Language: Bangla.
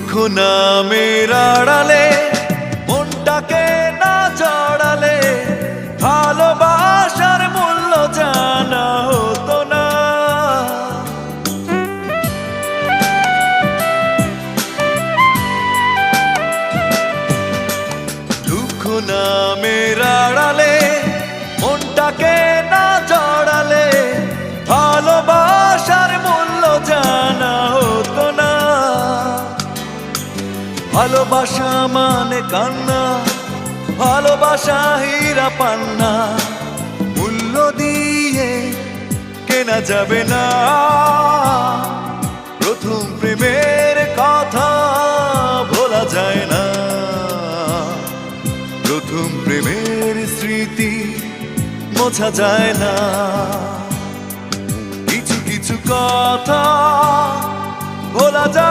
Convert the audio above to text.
দুঃখ নামের আড়ালে মনটাকে না জড়ালে ভালোবাসার মূল্য জানা হতো না। দুঃখ নামের আড়ালে মনটাকে না জড়ালে ভালোবাসার মূল্য জানা হতো না। ভালোবাসা মানে কান্না, ভালোবাসা হীরা পান্না, মূল্য দিয়ে কেনা যাবে না। প্রথম প্রেমের কথা ভোলা যায় না, প্রথম প্রেমের স্মৃতি মোছা যায় না। কিছু কিছু কথা ভোলা যায়